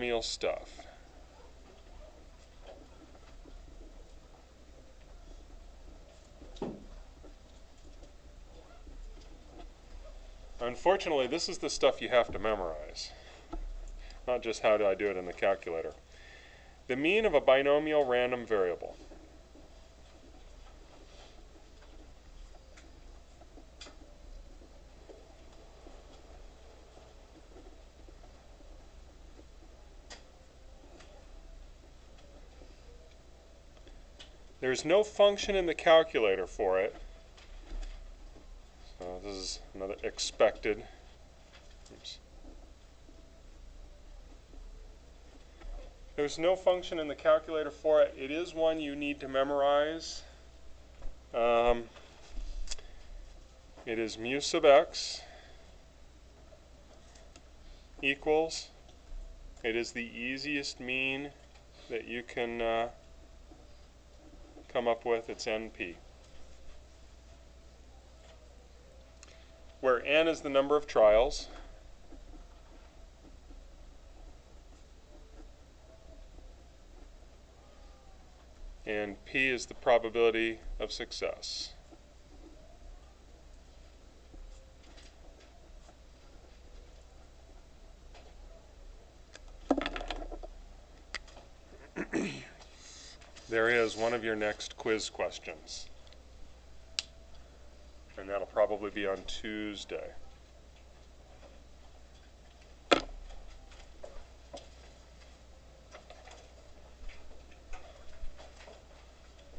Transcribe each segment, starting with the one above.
binomial stuff. Unfortunately, this is the stuff you have to memorize, not just how do I do it in the calculator. The mean of a binomial random variable. There's no function in the calculator for it. So this is another expected. Oops. There's no function in the calculator for it. It is one you need to memorize. It is mu sub x equals, it is the easiest mean that you can come up with. It's NP, where N is the number of trials, and P is the probability of success. There is one of your next quiz questions, and that'll probably be on Tuesday.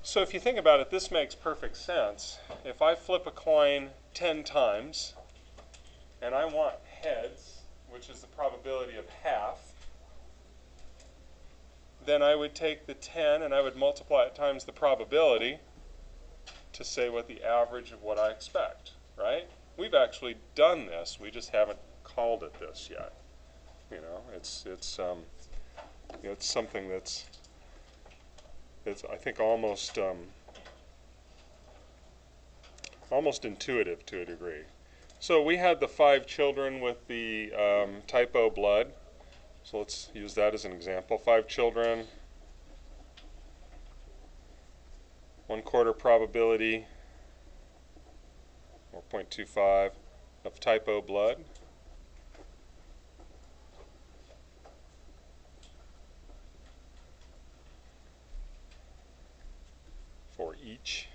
So if you think about it, this makes perfect sense. If I flip a coin 10 times, and I want heads, which is the probability of half, then I would take the 10 and I would multiply it times the probability to say what the average of what I expect, right? We've actually done this, we just haven't called it this yet. You know, it's something that's I think almost intuitive to a degree. So we had the 5 children with the type O blood. So let's use that as an example. 5 children, 1/4 probability, or 0.25 of type O blood. For each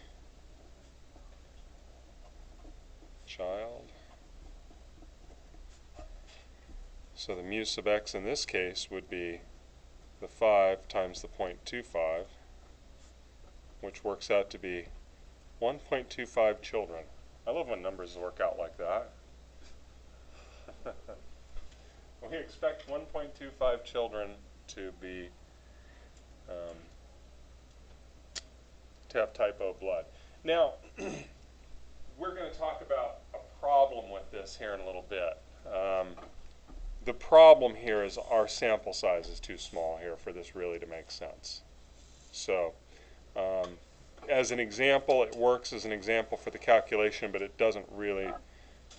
child. So the mu sub x in this case would be the 5 times the 0.25, which works out to be 1.25 children. I love when numbers work out like that. We expect 1.25 children to be to have type O blood. Now, we're going to talk about a problem with this here in a little bit. The problem here is our sample size is too small here for this really to make sense. So, as an example, it works as an example for the calculation, but it doesn't really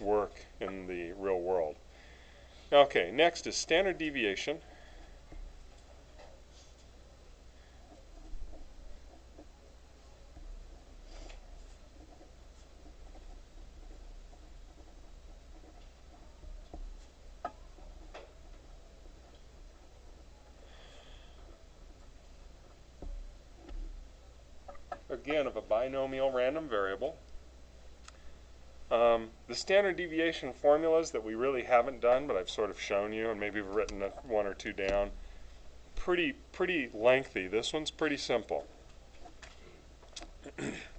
work in the real world. Okay, next is standard deviation. Again, of a binomial random variable. The standard deviation formulas that we really haven't done, but I've sort of shown you, and maybe we've written one or two down, pretty lengthy. This one's pretty simple.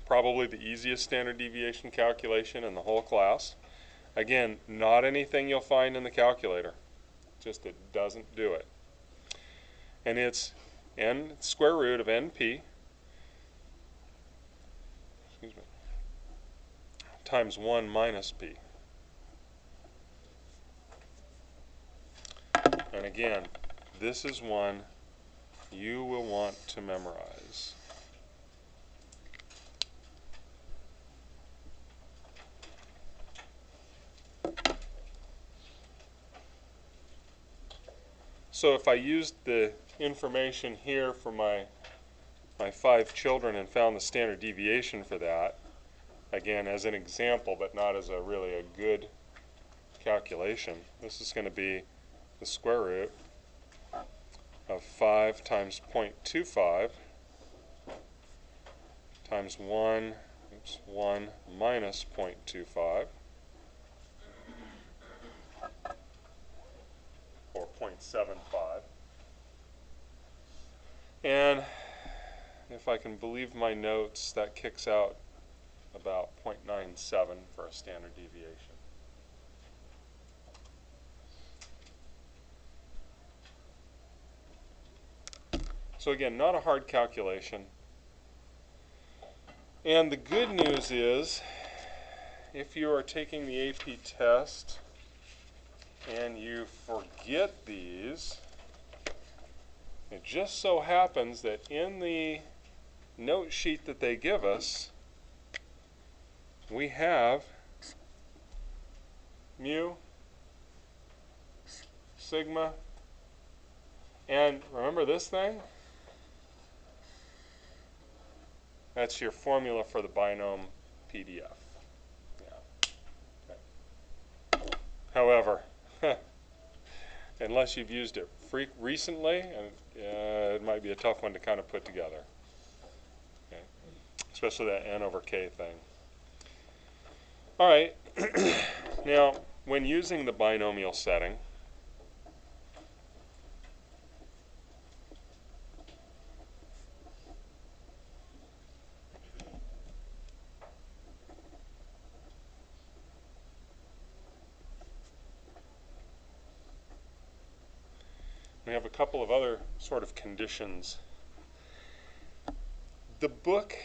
Probably the easiest standard deviation calculation in the whole class. Again, not anything you'll find in the calculator. Just it doesn't do it. And it's n square root of np times 1 minus p. And again, this is one you will want to memorize. So if I used the information here for my 5 children and found the standard deviation for that, again as an example but not as really a good calculation, this is going to be the square root of 5 times 0.25 times 1 minus 0.25, or 0.75. And if I can believe my notes, that kicks out about 0.97 for a standard deviation. So again, not a hard calculation. And the good news is, if you are taking the AP test and you forget these, it just so happens that in the note sheet that they give us, we have mu, sigma, and remember this thing? That's your formula for the binom PDF. Yeah. Okay. However, unless you've used it recently, and it might be a tough one to kind of put together. Okay. Especially that n over k thing. All right. Now, when using the binomial setting, we have a couple of other sort of conditions. The book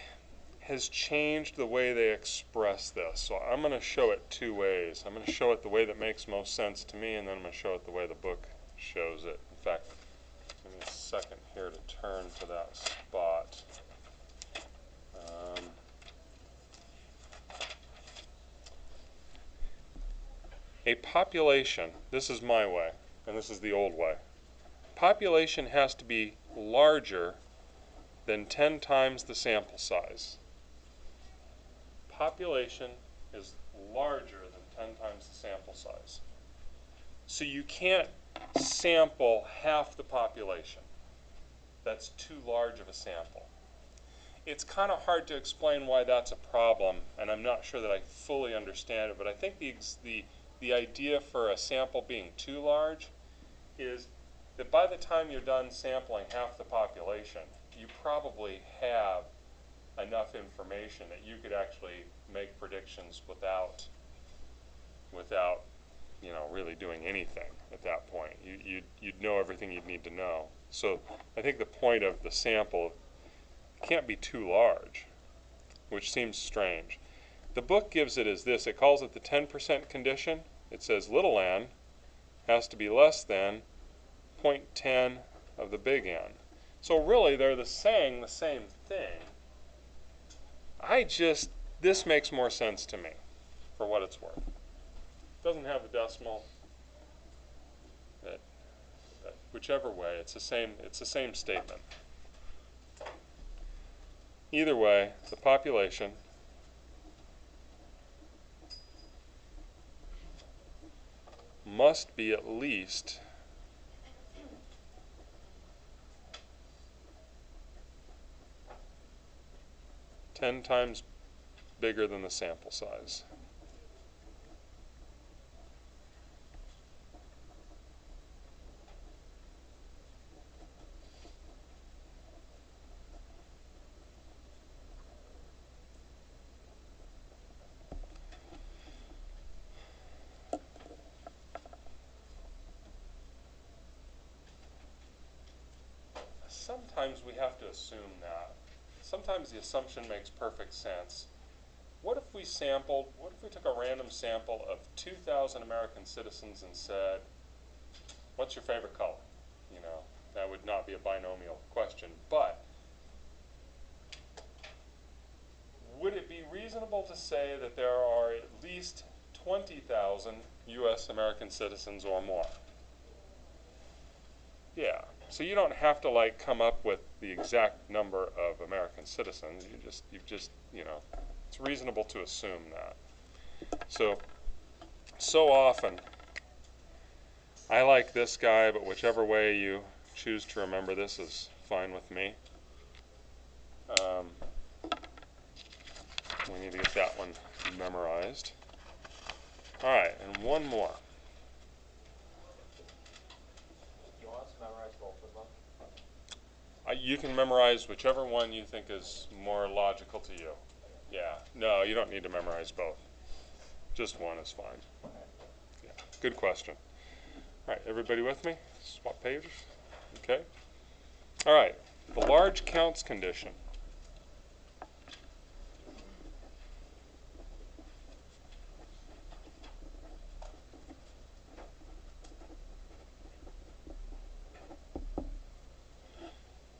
has changed the way they express this, so I'm going to show it 2 ways. I'm going to show it the way that makes most sense to me, and then I'm going to show it the way the book shows it. In fact, give me a second here to turn to that spot. A population, this is my way, and this is the old way. Population has to be larger than 10 times the sample size. Population is larger than 10 times the sample size. So you can't sample half the population. That's too large of a sample. It's kind of hard to explain why that's a problem, and I'm not sure that I fully understand it, but I think the idea for a sample being too large is that by the time you're done sampling half the population, you probably have enough information that you could actually make predictions without really doing anything at that point. You'd know everything you'd need to know. So I think the point of the sample can't be too large, which seems strange. The book gives it as this. It calls it the 10% condition. It says little n has to be less than 0.10 of the big N. So really they're saying the same thing. This makes more sense to me, for what it's worth. It doesn't have a decimal. Whichever way, it's the same statement. Either way, the population must be at least 10 times bigger than the sample size. Sometimes we have to assume that. Sometimes the assumption makes perfect sense. What if we took a random sample of 2,000 American citizens and said, what's your favorite color? That would not be a binomial question, but would it be reasonable to say that there are at least 20,000 U.S. American citizens or more? So you don't have to like come up with the exact number of American citizens. You've just, you know, it's reasonable to assume that. So often, I like this guy, but whichever way you choose to remember this is fine with me. We need to get that one memorized. All right, and one more. You want us to memorize both of them? You can memorize whichever one you think is more logical to you. Yeah, no, you don't need to memorize both. Just one is fine. Yeah, good question. All right, everybody with me? Swap pages. Okay. All right, the large counts condition.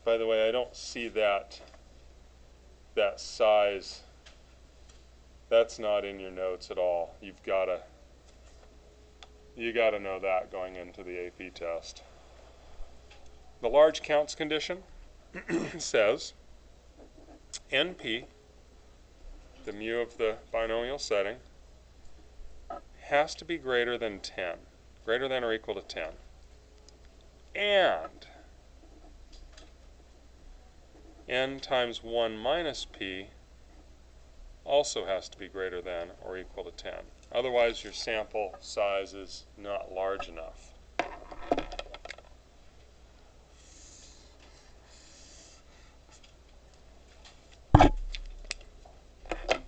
By the way, I don't see that size. That's not in your notes at all. You gotta know that going into the AP test. The large counts condition says NP, the mu of the binomial setting, has to be greater than 10, greater than or equal to 10. And n times 1 minus p also has to be greater than or equal to 10. Otherwise, your sample size is not large enough.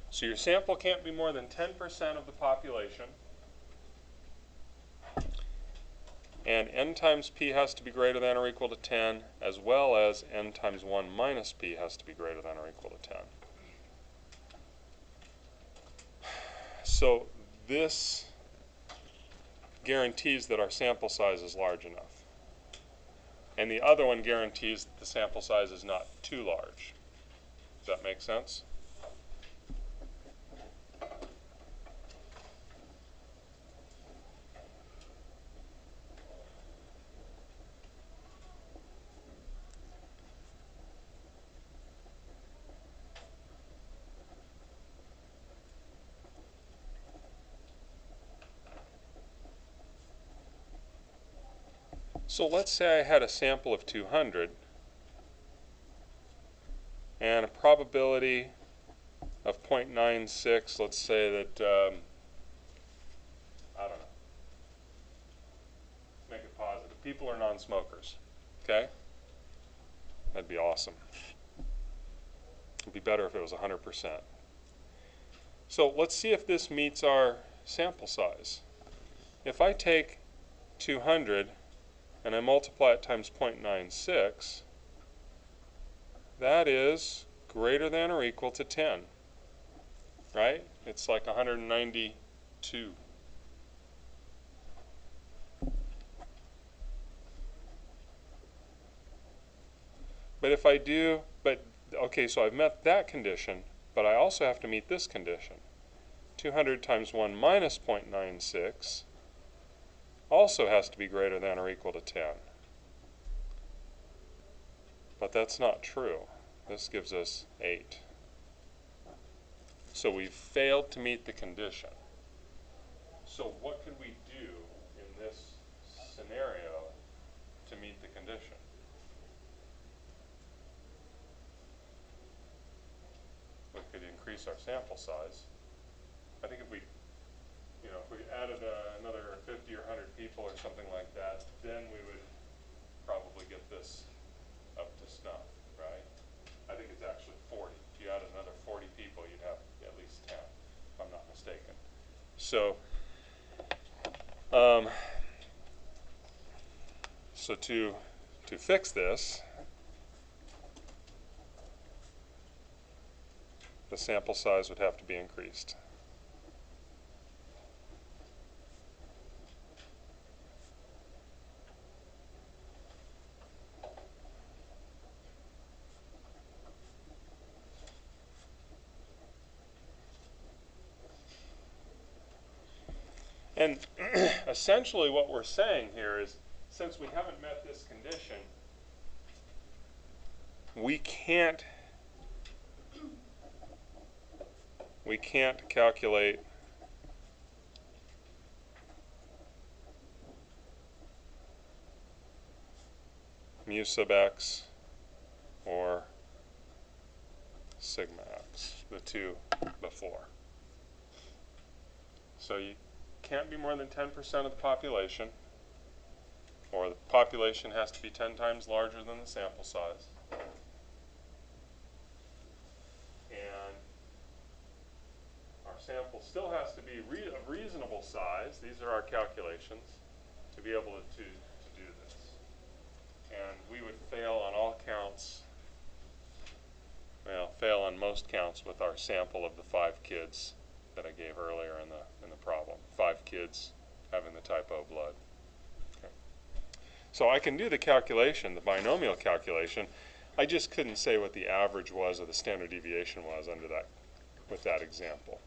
So your sample can't be more than 10% of the population. And n times p has to be greater than or equal to 10, as well as n times 1 minus p has to be greater than or equal to 10. So this guarantees that our sample size is large enough. And the other one guarantees that the sample size is not too large. Does that make sense? So let's say I had a sample of 200 and a probability of 0.96. Let's say that, I don't know, make it positive. People are non-smokers, okay? That'd be awesome. It'd be better if it was 100%. So let's see if this meets our sample size. If I take 200 and I multiply it times 0.96, that is greater than or equal to 10, right? It's like 192. But if I do, okay, so I've met that condition, but I also have to meet this condition. 200 times 1 minus 0.96 also has to be greater than or equal to 10. But that's not true. This gives us 8. So we've failed to meet the condition. So what could we do in this scenario to meet the condition? We could increase our sample size. I think if we added another 50 or 100 people or something like that, then we would probably get this up to snuff, right? I think it's actually 40. If you added another 40 people, you'd have at least 10, if I'm not mistaken. So, to fix this, the sample size would have to be increased. And essentially what we're saying here is, since we haven't met this condition, we can't calculate mu sub x or sigma x, the two before. So you can't be more than 10% of the population, or the population has to be 10 times larger than the sample size. And our sample still has to be of reasonable size. These are our calculations to be able to do this. And we would fail on all counts, well, fail on most counts with our sample of the 5 kids that I gave earlier in the problem. 5 kids having the type O blood. Okay. So I can do the calculation, the binomial calculation. I just couldn't say what the average was or the standard deviation was under that, with that example.